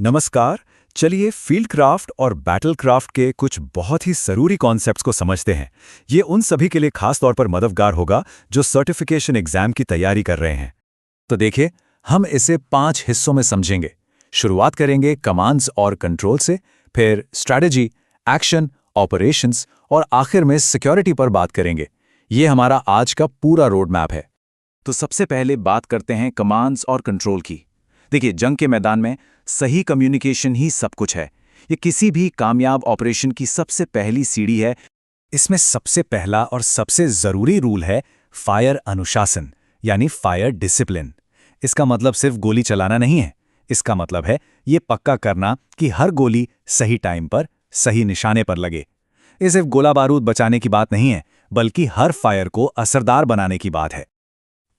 नमस्कार। चलिए field craft और बैटल क्राफ्ट के कुछ बहुत ही ज़रूरी कॉन्सेप्ट्स को समझते हैं। ये उन सभी के लिए खास तौर पर मददगार होगा जो सर्टिफिकेशन एग्जाम की तैयारी कर रहे हैं। तो देखिए, हम इसे 5 हिस्सों में समझेंगे। शुरुआत करेंगे कमांड्स और कंट्रोल से, फिर स्ट्रैटेजी, एक्शन, ऑपरेशंस और आखिर में सिक्योरिटी पर बात करेंगे। ये हमारा आज का पूरा रोड मैप है। तो सबसे पहले बात करते हैं कमांड्स और कंट्रोल की। देखिए, जंग के मैदान में सही कम्युनिकेशन ही सब कुछ है। ये किसी भी कामयाब ऑपरेशन की सबसे पहली सीढ़ी है। इसमें सबसे पहला और सबसे ज़रूरी रूल है फायर अनुशासन, यानी फायर डिसिप्लिन। इसका मतलब सिर्फ गोली चलाना नहीं है। इसका मतलब है ये पक्का करना कि हर गोली सही टाइम पर, सही निशाने पर लगे। ये सिर्फ गोला बारूद बचाने की बात नहीं है, बल्कि हर फायर को असरदार बनाने की बात है।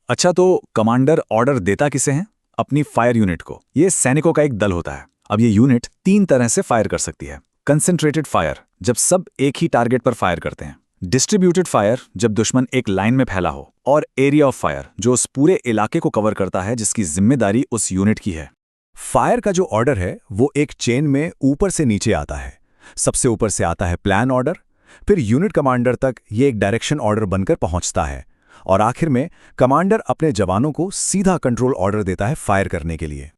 अच्छा, तो कमांडर ऑर्डर देता किसे है? अपनी फायर यूनिट को। ये सैनिकों का एक दल होता है। अब ये यूनिट 3 तरह से फायर कर सकती है। कंसंट्रेटेड फायर, जब सब एक ही टारगेट पर फायर करते हैं। डिस्ट्रीब्यूटेड फायर, जब दुश्मन एक लाइन में फैला हो। और एरिया ऑफ फायर, जो उस पूरे इलाके को कवर करता है जिसकी जिम्मेदारी उस यूनिट की है। फायर का जो ऑर्डर है वो एक चेन में ऊपर से नीचे आता है। सबसे ऊपर से आता है प्लान ऑर्डर, फिर यूनिट कमांडर तक ये एक डायरेक्शन ऑर्डर बनकर पहुंचता है, और आखिर में कमांडर अपने जवानों को सीधा कंट्रोल ऑर्डर देता है फायर करने के लिए।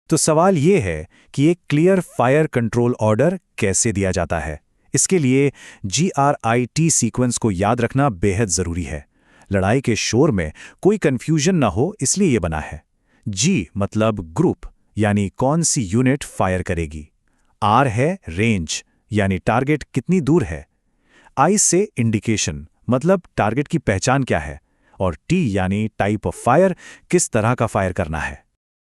तो सवाल ये है कि एक क्लियर फायर कंट्रोल ऑर्डर कैसे दिया जाता है। इसके लिए GRIT सीक्वेंस को याद रखना बेहद जरूरी है। लड़ाई के शोर में कोई कंफ्यूजन ना हो, इसलिए ये बना है। G मतलब ग्रुप, यानी कौन सी यूनिट फायर करेगी। R है रेंज, यानी टारगेट कितनी दूर है। I से इंडिकेशन, मतलब टारगेट की पहचान क्या है। और T यानी टाइप ऑफ फायर, किस तरह का फायर करना है।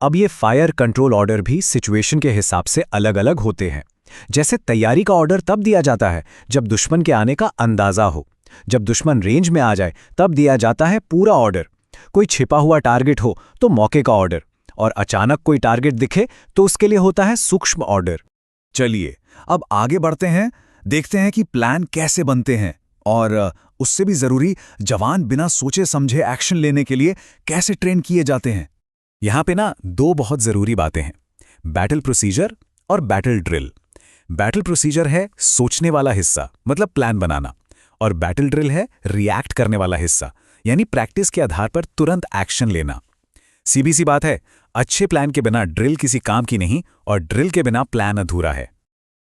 अब ये फायर कंट्रोल ऑर्डर भी सिचुएशन के हिसाब से अलग अलग होते हैं। जैसे तैयारी का ऑर्डर तब दिया जाता है जब दुश्मन के आने का अंदाजा हो। जब दुश्मन रेंज में आ जाए तब दिया जाता है पूरा ऑर्डर। कोई छिपा हुआ टारगेट हो तो मौके का ऑर्डर, और अचानक कोई टारगेट दिखे तो उसके लिए होता है सूक्ष्म ऑर्डर। चलिए अब आगे बढ़ते हैं, देखते हैं कि प्लान कैसे बनते हैं, और उससे भी जरूरी, जवान बिना सोचे समझे एक्शन लेने के लिए कैसे ट्रेन किए जाते हैं। यहां पे ना 2 बहुत जरूरी बातें हैं, बैटल प्रोसीजर और बैटल ड्रिल। बैटल प्रोसीजर है सोचने वाला हिस्सा, मतलब प्लान बनाना, और बैटल ड्रिल है रिएक्ट करने वाला हिस्सा, यानी प्रैक्टिस के आधार पर तुरंत एक्शन लेना। सीधी सी बात है, अच्छे प्लान के बिना ड्रिल किसी काम की नहीं, और ड्रिल के बिना प्लान अधूरा है।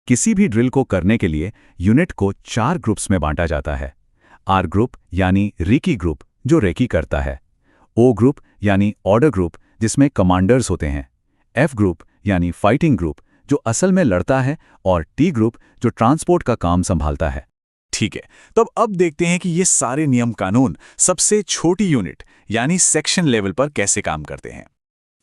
किसी भी ड्रिल को करने के लिए यूनिट को 4 ग्रुप्स में बांटा जाता है। R ग्रुप यानी रेकी ग्रुप, जो रेकी करता है। O ग्रुप यानी ऑर्डर ग्रुप, जिसमें कमांडर्स होते हैं। F ग्रुप यानी फाइटिंग ग्रुप, जो असल में लड़ता है। और T ग्रुप, जो ट्रांसपोर्ट का काम संभालता है। ठीक है, तो अब देखते हैं कि ये सारे नियम कानून सबसे छोटी यूनिट यानी सेक्शन लेवल पर कैसे काम करते हैं।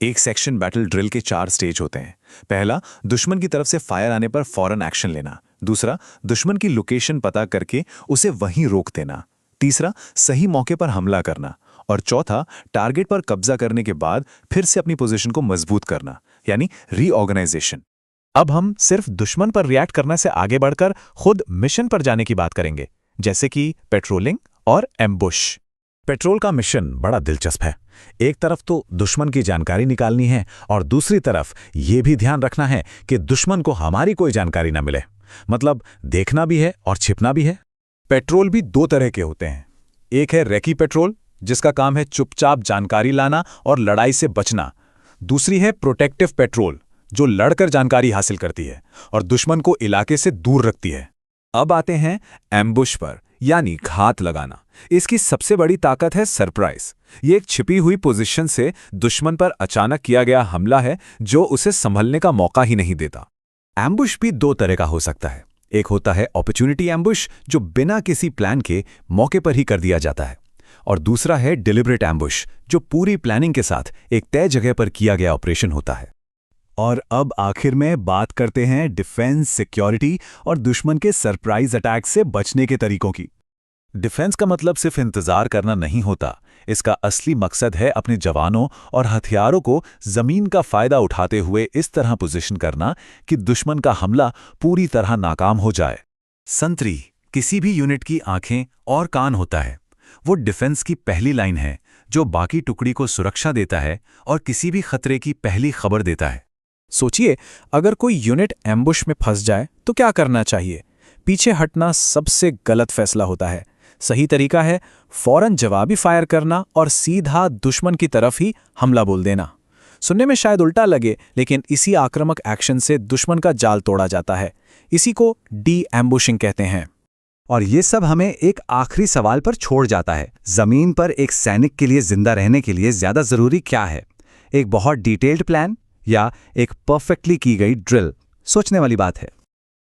एक सेक्शन बैटल ड्रिल के 4 स्टेज होते हैं। पहला, दुश्मन की तरफ से फायर आने पर फौरन एक्शन लेना। दूसरा, दुश्मन की लोकेशन पता करके उसे वहीं रोक देना। तीसरा, सही मौके पर हमला करना। और चौथा, टारगेट पर कब्जा करने के बाद फिर से अपनी पोजीशन को मजबूत करना, यानी रीऑर्गेनाइजेशन। अब हम सिर्फ दुश्मन पर रिएक्ट करने से आगे बढ़कर खुद मिशन पर जाने की बात करेंगे, जैसे कि पेट्रोलिंग और एम्बुश। पेट्रोल का मिशन बड़ा दिलचस्प है। एक तरफ तो दुश्मन की जानकारी निकालनी है, और दूसरी तरफ यह भी ध्यान रखना है कि दुश्मन को हमारी कोई जानकारी ना मिले। मतलब देखना भी है और छिपना भी है। पेट्रोल भी 2 तरह के होते हैं। एक है रेकी पेट्रोल, जिसका काम है चुपचाप जानकारी लाना और लड़ाई से बचना। दूसरी है प्रोटेक्टिव पेट्रोल, जो लड़कर जानकारी हासिल करती है और दुश्मन को इलाके से दूर रखती है। अब आते हैं एम्बुश पर, यानी घात लगाना। इसकी सबसे बड़ी ताकत है सरप्राइज। ये एक छिपी हुई पोजीशन से दुश्मन पर अचानक किया गया हमला है, जो उसे संभलने का मौका ही नहीं देता। एम्बुश भी 2 तरह का हो सकता है। एक होता है अपॉर्चुनिटी एम्बुश, जो बिना किसी प्लान के मौके पर ही कर दिया जाता है। और दूसरा है डिलिबरेट एम्बुश, जो पूरी प्लानिंग के साथ एक तय जगह पर किया गया ऑपरेशन होता है। और अब आखिर में बात करते हैं डिफेंस, सिक्योरिटी और दुश्मन के सरप्राइज अटैक से बचने के तरीकों की। डिफेंस का मतलब सिर्फ इंतजार करना नहीं होता। इसका असली मकसद है अपने जवानों और हथियारों को जमीन का फायदा उठाते हुए इस तरह पोजीशन करना कि दुश्मन का हमला पूरी तरह नाकाम हो जाए। संतरी किसी भी यूनिट की आंखें और कान होता है। वो डिफेंस की पहली लाइन है, जो बाकी टुकड़ी को सुरक्षा देता है और किसी भी खतरे की पहली खबर देता है। सोचिए, अगर कोई यूनिट एम्बुश में फंस जाए तो क्या करना चाहिए? पीछे हटना सबसे गलत फैसला होता है। सही तरीका है फौरन जवाबी फायर करना और सीधा दुश्मन की तरफ ही हमला बोल देना। सुनने में शायद उल्टा लगे, लेकिन इसी आक्रामक एक्शन से दुश्मन का जाल तोड़ा जाता है। इसी को डी एम्बुशिंग कहते हैं। और ये सब हमें एक आखिरी सवाल पर छोड़ जाता है, जमीन पर एक सैनिक के लिए जिंदा रहने के लिए ज्यादा जरूरी क्या है? एक बहुत डिटेल्ड प्लान या एक परफेक्टली की गई ड्रिल? सोचने वाली बात है।